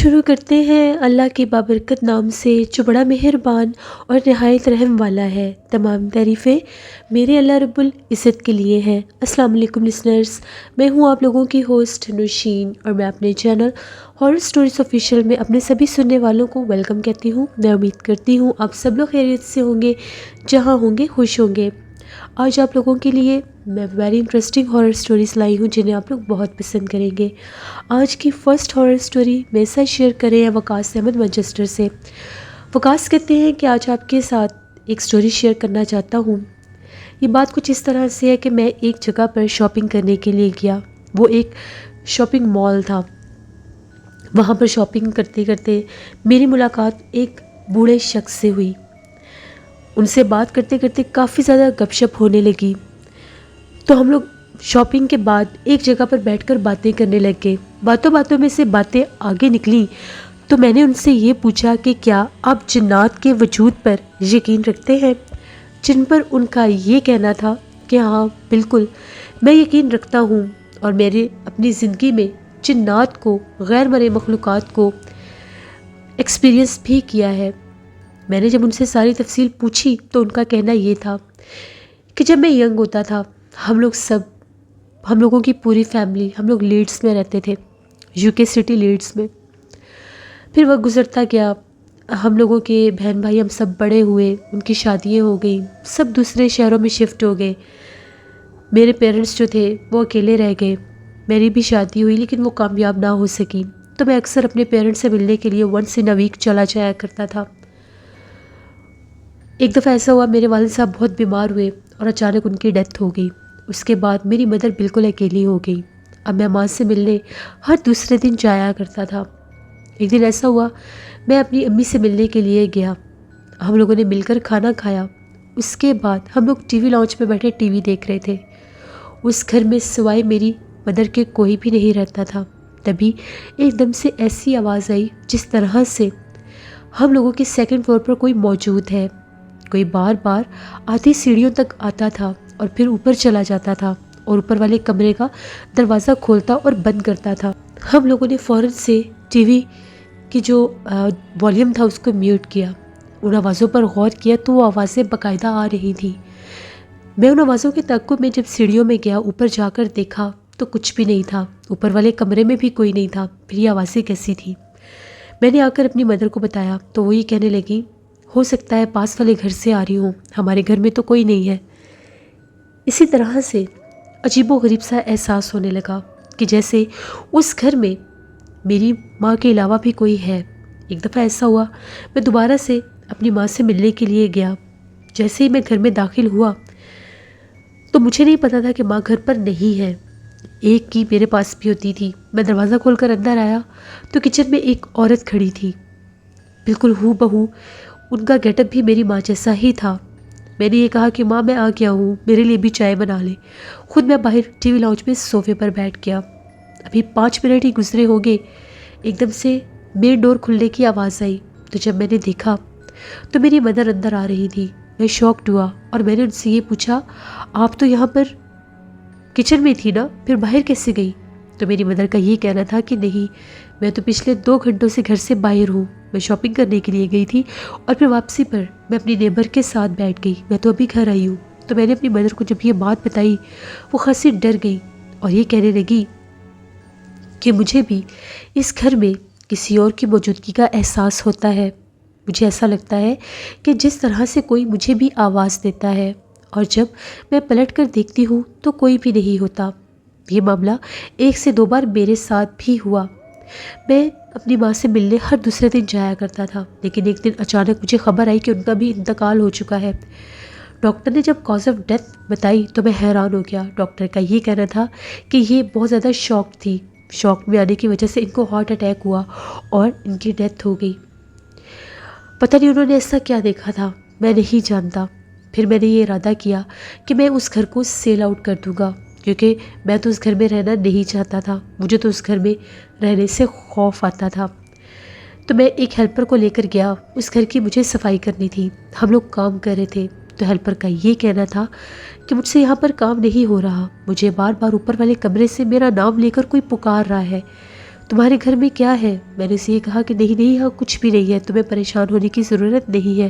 شروع کرتے ہیں اللہ کے بابرکت نام سے جو بڑا مہربان اور نہایت رحم والا ہے۔ تمام تعریفیں میرے اللہ رب العزت کے لیے ہیں۔ السلام علیکم لسنرز، میں ہوں آپ لوگوں کی ہوسٹ نوشین، اور میں اپنے چینل ہارر سٹوریز آفیشیل میں اپنے سبھی سننے والوں کو ویلکم کہتی ہوں۔ میں امید کرتی ہوں آپ سب لوگ خیریت سے ہوں گے، جہاں ہوں گے خوش ہوں گے۔ آج آپ لوگوں کے لیے میں ویری انٹرسٹنگ ہارر سٹوریز لائی ہوں جنہیں آپ لوگ بہت پسند کریں گے۔ آج کی فرسٹ ہارر سٹوری میرے ساتھ شیئر کریں ہیں وقاص احمد مانچسٹر سے۔ وقاص کہتے ہیں کہ آج آپ کے ساتھ ایک سٹوری شیئر کرنا چاہتا ہوں۔ یہ بات کچھ اس طرح سے ہے کہ میں ایک جگہ پر شاپنگ کرنے کے لیے گیا۔ وہ ایک شاپنگ مال تھا۔ وہاں پر شاپنگ کرتے کرتے میری ملاقات ایک بوڑھے شخص سے ہوئی۔ ان سے بات کرتے کرتے کافی زیادہ گپ شپ ہونے لگی، تو ہم لوگ شاپنگ کے بعد ایک جگہ پر بیٹھ کر باتیں کرنے لگ گئے۔ باتوں باتوں میں سے باتیں آگے نکلیں تو میں نے ان سے یہ پوچھا کہ کیا آپ جنات کے وجود پر یقین رکھتے ہیں؟ جن پر ان کا یہ کہنا تھا کہ ہاں بالکل میں یقین رکھتا ہوں، اور میرے اپنی زندگی میں جنات کو، غیر مرئی مخلوقات کو ایکسپیرینس بھی کیا ہے۔ میں نے جب ان سے ساری تفصیل پوچھی تو ان کا کہنا یہ تھا کہ جب میں ینگ ہوتا تھا، ہم لوگوں کی پوری فیملی، ہم لوگ لیڈس میں رہتے تھے، یو کے سٹی لیڈس میں۔ پھر وقت گزرتا گیا، ہم لوگوں کے بہن بھائی ہم سب بڑے ہوئے، ان کی شادیاں ہو گئیں، سب دوسرے شہروں میں شفٹ ہو گئے۔ میرے پیرنٹس جو تھے وہ اکیلے رہ گئے۔ میری بھی شادی ہوئی لیکن وہ کامیاب نہ ہو سکی، تو میں اکثر اپنے پیرنٹس سے ملنے کے لیے ونس ان اے ویک چلا جایا کرتا تھا۔ ایک دفعہ ایسا ہوا، میرے والد صاحب بہت بیمار ہوئے اور اچانک ان کی ڈیتھ ہو گئی۔ اس کے بعد میری مدر بالکل اکیلی ہو گئی۔ اب میں ماں سے ملنے ہر دوسرے دن جایا کرتا تھا۔ ایک دن ایسا ہوا، میں اپنی امی سے ملنے کے لیے گیا۔ ہم لوگوں نے مل کر کھانا کھایا۔ اس کے بعد ہم لوگ ٹی وی لاؤنج پہ بیٹھے ٹی وی دیکھ رہے تھے۔ اس گھر میں سوائے میری مدر کے کوئی بھی نہیں رہتا تھا۔ تبھی ایک دم سے ایسی آواز آئی جس طرح سے ہم لوگوں کے سیکنڈ فلور پر کوئی موجود ہے۔ کوئی بار بار آدھی سیڑھیوں تک آتا تھا اور پھر اوپر چلا جاتا تھا اور اوپر والے کمرے کا دروازہ کھولتا اور بند کرتا تھا۔ ہم لوگوں نے فوراً سے ٹی وی کی جو والیوم تھا اس کو میوٹ کیا۔ ان آوازوں پر غور کیا تو وہ آوازیں باقاعدہ آ رہی تھیں۔ میں ان آوازوں کے تعقب میں جب سیڑھیوں میں گیا، اوپر جا کر دیکھا تو کچھ بھی نہیں تھا۔ اوپر والے کمرے میں بھی کوئی نہیں تھا۔ پھر یہ آوازیں کیسی تھیں؟ میں نے آ کر اپنی مدر کو بتایا تو وہ یہ کہنے لگی، ہو سکتا ہے پاس والے گھر سے آ رہی ہوں، ہمارے گھر میں تو کوئی نہیں ہے۔ اسی طرح سے عجیب و غریب سا احساس ہونے لگا کہ جیسے اس گھر میں میری ماں کے علاوہ بھی کوئی ہے۔ ایک دفعہ ایسا ہوا، میں دوبارہ سے اپنی ماں سے ملنے کے لیے گیا۔ جیسے ہی میں گھر میں داخل ہوا تو مجھے نہیں پتا تھا کہ ماں گھر پر نہیں ہے۔ ایک کی میرے پاس بھی ہوتی تھی۔ میں دروازہ کھول کر اندر آیا تو کچن میں ایک عورت کھڑی تھی، بالکل ہو بہو ان کا گیٹ اپ بھی میری ماں جیسا ہی تھا۔ میں نے یہ کہا کہ ماں میں آ گیا ہوں، میرے لیے بھی چائے بنا لے۔ خود میں باہر ٹی وی لاؤنج میں صوفے پر بیٹھ گیا۔ ابھی 5 منٹ ہی گزرے ہو گئے، ایک دم سے مین ڈور کھلنے کی آواز آئی، تو جب میں نے دیکھا تو میری مدر اندر آ رہی تھی۔ میں شاکڈ ہوا اور میں نے ان سے یہ پوچھا، آپ تو یہاں پر کچن میں تھی نا، پھر باہر کیسے گئی؟ تو میری مدر کا یہ کہنا تھا کہ نہیں، میں تو پچھلے 2 گھنٹوں سے گھر سے باہر ہوں، میں شاپنگ کرنے کے لیے گئی تھی اور پھر واپسی پر میں اپنی نیبر کے ساتھ بیٹھ گئی، میں تو ابھی گھر آئی ہوں۔ تو میں نے اپنی مدر کو جب یہ بات بتائی، وہ خاصی ڈر گئی اور یہ کہنے لگی کہ مجھے بھی اس گھر میں کسی اور کی موجودگی کا احساس ہوتا ہے۔ مجھے ایسا لگتا ہے کہ جس طرح سے کوئی مجھے بھی آواز دیتا ہے، اور جب میں پلٹ کر دیکھتی ہوں تو کوئی بھی نہیں ہوتا۔ یہ معاملہ 1 سے 2 بار میرے ساتھ بھی ہوا۔ میں اپنی ماں سے ملنے ہر دوسرے دن جایا کرتا تھا، لیکن ایک دن اچانک مجھے خبر آئی کہ ان کا بھی انتقال ہو چکا ہے۔ ڈاکٹر نے جب کاز آف ڈیتھ بتائی تو میں حیران ہو گیا۔ ڈاکٹر کا یہ کہنا تھا کہ یہ بہت زیادہ شاک تھی، شاک میں آنے کی وجہ سے ان کو ہارٹ اٹیک ہوا اور ان کی ڈیتھ ہو گئی۔ پتہ نہیں انہوں نے ایسا کیا دیکھا تھا، میں نہیں جانتا۔ پھر میں نے یہ ارادہ کیا کہ میں اس گھر کو سیل آؤٹ کر دوں گا، کیونکہ میں تو اس گھر میں رہنا نہیں چاہتا تھا، مجھے تو اس گھر میں رہنے سے خوف آتا تھا۔ تو میں ایک ہیلپر کو لے کر گیا، اس گھر کی مجھے صفائی کرنی تھی۔ ہم لوگ کام کر رہے تھے تو ہیلپر کا یہ کہنا تھا کہ مجھ سے یہاں پر کام نہیں ہو رہا، مجھے بار بار اوپر والے کمرے سے میرا نام لے کر کوئی پکار رہا ہے۔ تمہارے گھر میں کیا ہے؟ میں نے اسے یہ کہا کہ نہیں نہیں، یہاں کچھ بھی نہیں ہے، تمہیں پریشان ہونے کی ضرورت نہیں ہے۔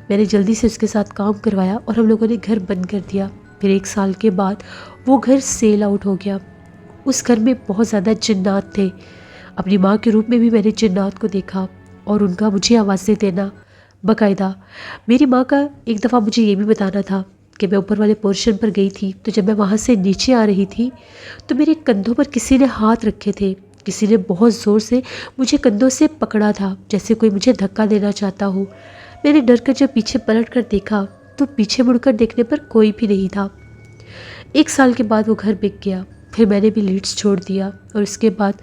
میں نے جلدی سے اس کے ساتھ کام کروایا اور ہم لوگوں نے گھر بند کر دیا۔ پھر 1 سال کے بعد وہ گھر سیل آؤٹ ہو گیا۔ اس گھر میں بہت زیادہ جنات تھے۔ اپنی ماں کے روپ میں بھی میں نے جنات کو دیکھا اور ان کا مجھے آوازیں دینا باقاعدہ۔ میری ماں کا ایک دفعہ مجھے یہ بھی بتانا تھا کہ میں اوپر والے پورشن پر گئی تھی، تو جب میں وہاں سے نیچے آ رہی تھی تو میرے کندھوں پر کسی نے ہاتھ رکھے تھے، کسی نے بہت زور سے مجھے کندھوں سے پکڑا تھا، جیسے کوئی مجھے دھکا دینا چاہتا ہو۔ میں نے ڈر کر جب پیچھے پلٹ کر دیکھا تو پیچھے مڑ کر دیکھنے پر کوئی بھی نہیں تھا۔ 1 سال کے بعد وہ گھر بک گیا۔ پھر میں نے بھی لیڈس چھوڑ دیا اور اس کے بعد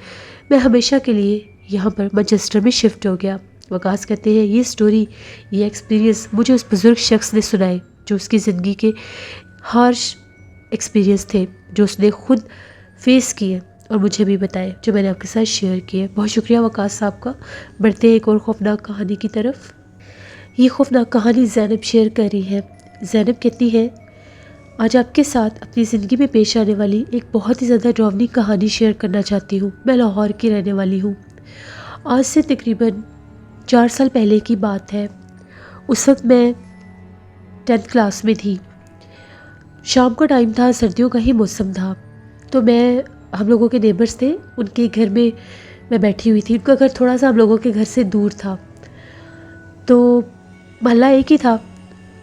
میں ہمیشہ کے لیے یہاں پر مانچسٹر میں شفٹ ہو گیا۔ وقاص کہتے ہیں یہ سٹوری، یہ ایکسپیرینس مجھے اس بزرگ شخص نے سنائے جو اس کی زندگی کے ہارش ایکسپیرینس تھے، جو اس نے خود فیس کیے اور مجھے بھی بتائے، جو میں نے آپ کے ساتھ شیئر کیے۔ بہت شکریہ وقاص صاحب کا۔ بڑھتے ہیں ایک اور خوفناک کہانی کی طرف۔ یہ خوفناک کہانی زینب شیئر کر رہی ہے۔ زینب کہتی ہے، آج آپ کے ساتھ اپنی زندگی میں پیش آنے والی ایک بہت ہی زیادہ ڈراؤنی کہانی شیئر کرنا چاہتی ہوں۔ میں لاہور کی رہنے والی ہوں۔ آج سے تقریباً 4 سال پہلے کی بات ہے۔ اس وقت میں 10th کلاس میں تھی۔ شام کا ٹائم تھا، سردیوں کا ہی موسم تھا، تو ہم لوگوں کے نیبرز تھے، ان کے گھر میں بیٹھی ہوئی تھی۔ ان کا گھر تھوڑا سا ہم لوگوں کے گھر سے دور تھا، تو محلہ ایک ہی تھا۔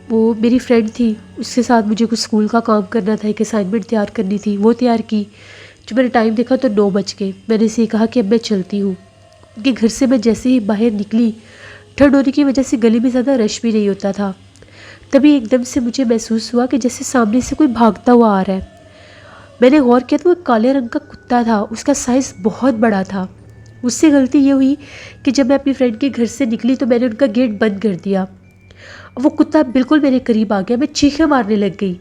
وہ میری فرینڈ تھی، اس کے ساتھ مجھے کچھ اسکول کا کام کرنا تھا، ایک اسائنمنٹ تیار کرنی تھی، وہ تیار کی۔ جب میں نے ٹائم دیکھا تو 9 بج گئے۔ میں نے اسے یہ کہا کہ اب میں چلتی ہوں۔ ان کے گھر سے میں جیسے ہی باہر نکلی، ٹھنڈ ہونے کی وجہ سے گلی میں زیادہ رش بھی نہیں ہوتا تھا، تبھی ایک دم سے مجھے محسوس ہوا کہ جیسے سامنے سے کوئی بھاگتا ہوا آ رہا ہے۔ میں نے غور کیا تو وہ کالے رنگ کا کتا تھا، اس کا سائز بہت بڑا تھا۔ مجھ سے غلطی یہ ہوئی کہ جب میں اپنی فرینڈ کے گھر سے نکلی تو میں نے ان کا گیٹ بند کر دیا۔ وہ کتا بالکل میرے قریب آ گیا، میں چیخیں مارنے لگ گئی۔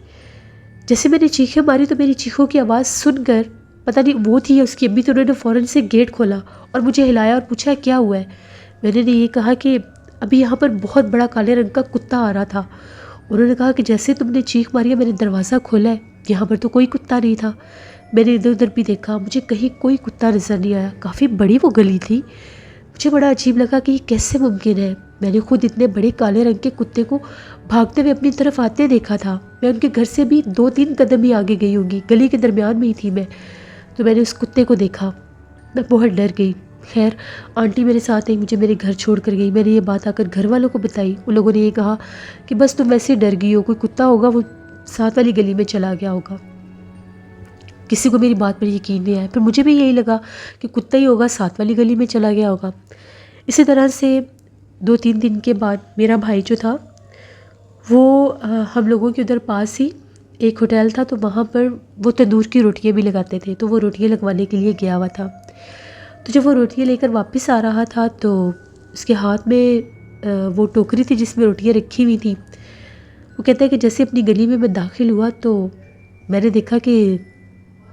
جیسے میں نے چیخیں ماری تو میری چیخوں کی آواز سن کر، پتہ نہیں وہ تھی یا اس کی امی، تو انہوں نے فوراً سے گیٹ کھولا اور مجھے ہلایا اور پوچھا کیا ہوا ہے۔ میں نے یہ کہا کہ ابھی یہاں پر بہت بڑا کالے رنگ کا کتا آ رہا تھا۔ انہوں نے کہا کہ جیسے تم نے چیخ ماری ہے میں نے دروازہ کھولا ہے، یہاں پر تو کوئی کتا نہیں تھا۔ میں نے ادھر ادھر بھی دیکھا، مجھے کہیں کوئی کتا نظر نہیں آیا۔ کافی بڑی وہ گلی تھی، مجھے بڑا عجیب لگا کہ یہ کیسے ممکن ہے۔ میں نے خود اتنے بڑے کالے رنگ کے کتے کو بھاگتے ہوئے اپنی طرف آتے دیکھا تھا۔ میں ان کے گھر سے بھی 2-3 قدم ہی آگے گئی ہوں گی، گلی کے درمیان میں ہی تھی میں، تو میں نے اس کتے کو دیکھا، میں بہت ڈر گئی۔ خیر آنٹی میرے ساتھ آئی، مجھے میرے گھر چھوڑ کر گئی۔ میں نے یہ بات آ کر گھر والوں کو بتائی، ان لوگوں نے یہ کہا کہ بس تم ویسے ڈر گئی ہو، کوئی کتا ہوگا وہ 7 والی گلی میں چلا گیا ہوگا۔ کسی کو میری بات پر یقین نہیں آیا، پھر مجھے بھی یہی لگا کہ کتا ہی ہوگا، 7 والی گلی میں چلا گیا ہوگا۔ اسی طرح سے 2-3 دن کے بعد میرا بھائی جو تھا وہ ہم لوگوں کے ادھر پاس ہی ایک ہوٹل تھا، تو وہاں پر وہ تندور کی روٹیاں بھی لگاتے تھے، تو وہ روٹیاں لگوانے کے لیے گیا ہوا تھا۔ تو جب وہ روٹیاں لے کر واپس آ رہا تھا تو اس کے ہاتھ میں وہ ٹوکری تھی جس میں روٹیاں رکھی ہوئی تھیں۔ وہ کہتا ہے کہ جیسے اپنی گلی میں داخل ہوا تو میں نے دیکھا کہ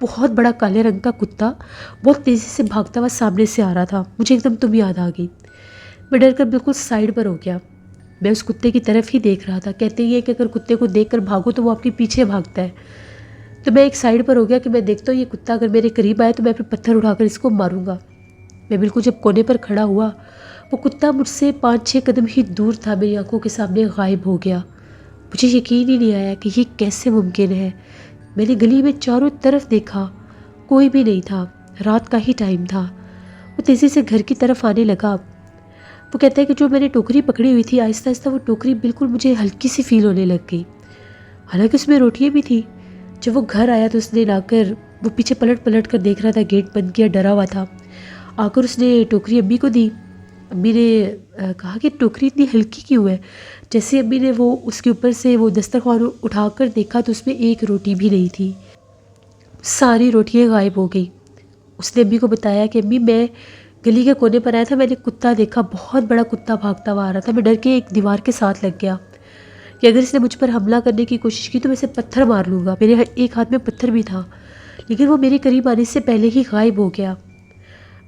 بہت بڑا کالے رنگ کا کتا بہت تیزی سے بھاگتا ہوا سامنے سے آ رہا تھا۔ مجھے ایک دم تم یاد آ گئی، میں ڈر کر بالکل سائڈ پر ہو گیا۔ میں اس کتے کی طرف ہی دیکھ رہا تھا۔ کہتے ہیں کہ اگر کتے کو دیکھ کر بھاگو تو وہ آپ کے پیچھے بھاگتا ہے، تو میں ایک سائڈ پر ہو گیا کہ میں دیکھتا ہوں یہ کتا اگر میرے قریب آئے تو میں پھر پتھر اٹھا کر اس کو ماروں گا۔ میں بالکل جب کونے پر کھڑا ہوا، وہ کتا مجھ سے 5-6 قدم ہی دور تھا، میری آنکھوں کے سامنے غائب ہو گیا۔ مجھے یقین ہی نہیں آیا کہ یہ کیسے ممکن ہے۔ میں نے گلی میں چاروں طرف دیکھا، کوئی بھی نہیں تھا، رات کا ہی ٹائم تھا۔ وہ تیزی سے گھر کی طرف آنے لگا۔ وہ کہتا ہے کہ جو میں نے ٹوکری پکڑی ہوئی تھی، آہستہ آہستہ وہ ٹوکری بالکل مجھے ہلکی سی فیل ہونے لگ گئی، حالانکہ اس میں روٹیاں بھی تھیں۔ جب وہ گھر آیا تو اس نے لا کر وہ پیچھے پلٹ کر دیکھ رہا تھا، گیٹ بند کیا، ڈرا ہوا تھا۔ آ کر اس نے ٹوکری امی کو دی۔ امی نے کہا کہ ٹوکری اتنی ہلکی کیوں ہے؟ جیسے امی نے وہ اس کے اوپر سے وہ دسترخوان اٹھا کر دیکھا تو اس میں ایک روٹی بھی نہیں تھی، ساری روٹیاں غائب ہو گئی۔ اس نے امی کو بتایا کہ امی میں گلی کے کونے پر آیا تھا، میں نے کتا دیکھا، بہت بڑا کتا بھاگتا ہوا آ رہا تھا، میں ڈر کے ایک دیوار کے ساتھ لگ گیا کہ اگر اس نے مجھ پر حملہ کرنے کی کوشش کی تو میں اسے پتھر مار لوں گا۔ میرے ایک ہاتھ میں پتھر بھی تھا، لیکن وہ میرے قریب آنے سے پہلے ہی غائب ہو گیا۔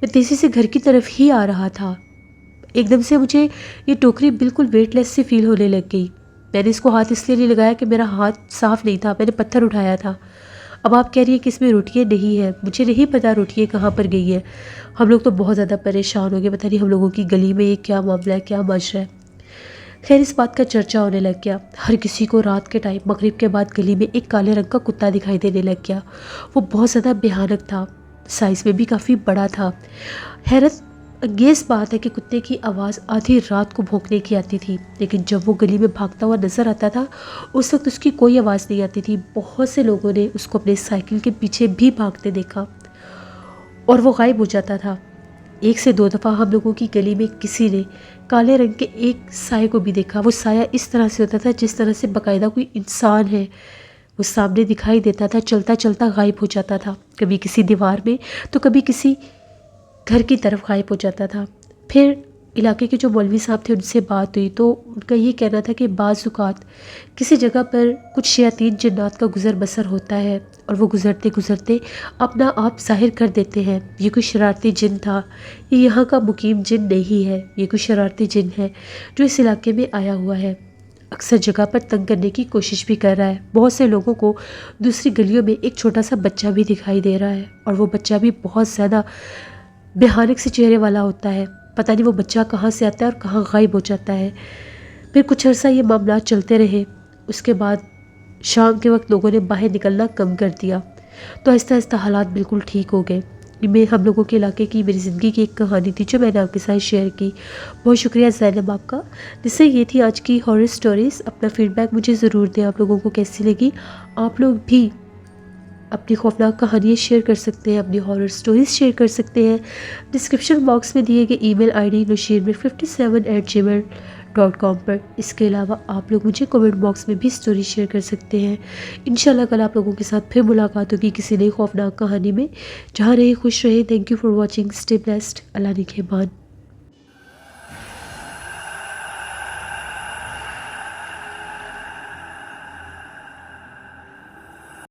میں تیزی سے گھر کی طرف ہی آ رہا تھا، ایک دم سے مجھے یہ ٹوکری بالکل ویٹ لیس سی فیل ہونے لگ گئی۔ میں نے اس کو ہاتھ اس لیے نہیں لگایا کہ میرا ہاتھ صاف نہیں تھا، میں نے پتھر اٹھایا تھا۔ اب آپ کہہ رہی ہیں کہ اس میں روٹیاں نہیں ہیں، مجھے نہیں پتا روٹیاں کہاں پر گئی ہیں۔ ہم لوگ تو بہت زیادہ پریشان ہو گئے، پتہ نہیں ہم لوگوں کی گلی میں یہ کیا معاملہ ہے، کیا ماجرا ہے۔ خیر اس بات کا چرچا ہونے لگ گیا، ہر کسی کو رات کے ٹائم مغرب کے بعد گلی میں ایک کالے رنگ کا کتا دکھائی دینے لگ گیا۔ وہ بہت زیادہ بھیانک تھا، سائز میں بھی کافی بڑا تھا۔ حیرت انگیز بات ہے کہ کتے کی آواز آدھی رات کو بھونکنے کی آتی تھی، لیکن جب وہ گلی میں بھاگتا ہوا نظر آتا تھا اس وقت اس کی کوئی آواز نہیں آتی تھی۔ بہت سے لوگوں نے اس کو اپنے سائیکل کے پیچھے بھی بھاگتے دیکھا اور وہ غائب ہو جاتا تھا۔ 1 سے 2 دفعہ ہم لوگوں کی گلی میں کسی نے کالے رنگ کے ایک سائے کو بھی دیکھا۔ وہ سایہ اس طرح سے ہوتا تھا جس طرح سے باقاعدہ کوئی انسان ہے، وہ سامنے دکھائی دیتا تھا، چلتا چلتا غائب ہو جاتا تھا، کبھی کسی دیوار میں تو کبھی کسی گھر کی طرف غائب ہو جاتا تھا۔ پھر علاقے کے جو مولوی صاحب تھے ان سے بات ہوئی تو ان کا یہ کہنا تھا کہ بعض اوقات کسی جگہ پر کچھ شیاطین جنات کا گزر بسر ہوتا ہے اور وہ گزرتے گزرتے اپنا آپ ظاہر کر دیتے ہیں۔ یہ کوئی شرارتی جن تھا، یہ یہاں کا مقیم جن نہیں ہے، یہ کوئی شرارتی جن ہے جو اس علاقے میں آیا ہوا ہے، اکثر جگہ پر تنگ کرنے کی کوشش بھی کر رہا ہے۔ بہت سے لوگوں کو دوسری گلیوں میں ایک چھوٹا سا بچہ بھی دکھائی دے رہا ہے اور وہ بچہ بھی بہت زیادہ بھیانک سے چہرے والا ہوتا ہے، پتہ نہیں وہ بچہ کہاں سے آتا ہے اور کہاں غائب ہو جاتا ہے۔ پھر کچھ عرصہ یہ معاملات چلتے رہے، اس کے بعد شام کے وقت لوگوں نے باہر نکلنا کم کر دیا تو آہستہ آہستہ حالات بالکل ٹھیک ہو گئے۔ میں ہم لوگوں کے علاقے کی میری زندگی کی ایک کہانی تھی جو میں نے آپ کے ساتھ شیئر کی۔ بہت شکریہ زینب آپ کا۔ جس سے یہ تھی آج کی ہارر سٹوریز۔ اپنا فیڈ بیک مجھے ضرور دیں، آپ لوگوں کو کیسی لگی۔ آپ لوگ بھی اپنی خوفناک کہانیاں شیئر کر سکتے ہیں، اپنی ہارر سٹوریز شیئر کر سکتے ہیں۔ ڈسکرپشن باکس میں دیے گئے ای میل آئی ڈی nushirmir57@gmail.com پر۔ اس کے علاوہ آپ لوگ مجھے کمنٹ باکس میں بھی سٹوری شیئر کر سکتے ہیں۔ انشاءاللہ کل آپ لوگوں کے ساتھ پھر ملاقات ہوگی کسی نئی خوفناک کہانی میں۔ جہاں رہے خوش رہے۔ Thank you for watching, stay blessed, اللہ نگہبان۔